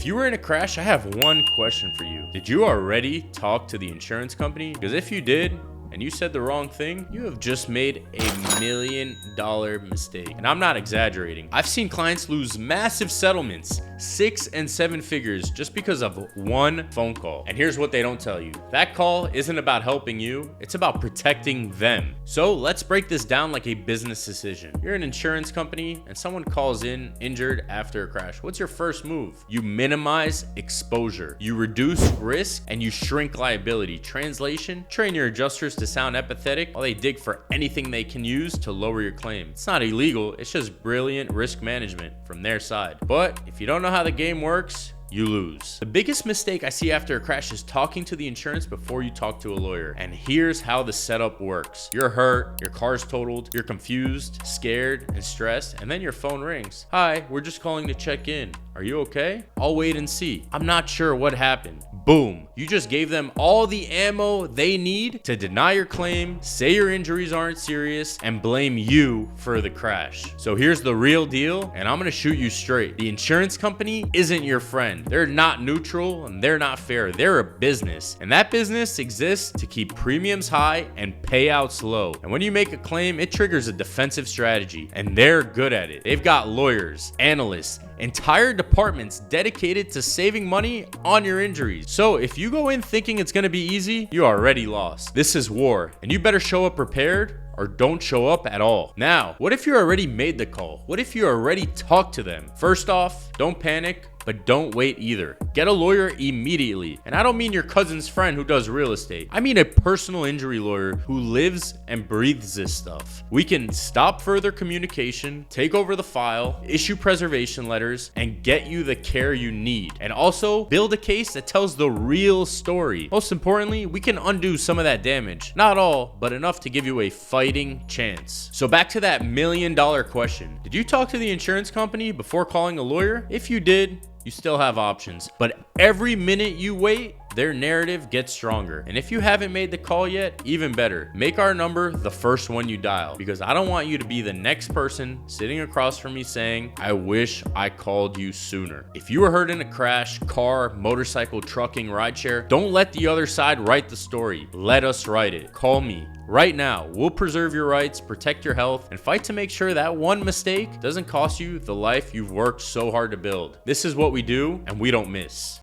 you were in a crash, I have one question for you. Did you already talk to the insurance company? Because if you did, and you said the wrong thing, you have just made $1 million mistake. And I'm not exaggerating. I've seen clients lose massive settlements, 6 and 7 figures, just because of one phone call. And here's what they don't tell you. That call isn't about helping you, it's about protecting them. So let's break this down like a business decision. You're an insurance company and someone calls in injured after a crash. What's your first move? You minimize exposure, you reduce risk, and you shrink liability. Translation, train your adjusters to sound empathetic while they dig for anything they can use to lower your claim. It's not illegal, it's just brilliant risk management from their side. But if you don't know how the game works, you lose. The biggest mistake I see after a crash is talking to the insurance before you talk to a lawyer. And here's how the setup works. You're hurt, your car's totaled, you're confused, scared, and stressed, and then your phone rings. Hi, we're just calling to check in. Are you okay? I'll wait and see. I'm not sure what happened. Boom. You just gave them all the ammo they need to deny your claim, say your injuries aren't serious, and blame you for the crash. So here's the real deal, and I'm gonna shoot you straight. The insurance company isn't your friend. They're not neutral and they're not fair. They're a business, and that business exists to keep premiums high and payouts low. And when you make a claim, it triggers a defensive strategy, and they're good at it. They've got lawyers, analysts, entire departments dedicated to saving money on your injuries. So if you go in thinking it's gonna be easy, you already lost. This is war, and you better show up prepared or don't show up at all. Now, what if you already made the call? What if you already talked to them? First off, don't panic, but don't wait either. Get a lawyer immediately. And I don't mean your cousin's friend who does real estate. I mean a personal injury lawyer who lives and breathes this stuff. We can stop further communication, take over the file, issue preservation letters, and get you the care you need. And also build a case that tells the real story. Most importantly, we can undo some of that damage. Not all, but enough to give you a fighting chance. So back to that $1 million question. Did you talk to the insurance company before calling a lawyer? If you did, you still have options, but every minute you wait, their narrative gets stronger. And if you haven't made the call yet, even better, make our number the first one you dial, because I don't want you to be the next person sitting across from me saying, I wish I called you sooner. If you were hurt in a crash, car, motorcycle, trucking, rideshare, don't let the other side write the story. Let us write it. Call me right now. We'll preserve your rights, protect your health, and fight to make sure that one mistake doesn't cost you the life you've worked so hard to build. This is what we do, and we don't miss.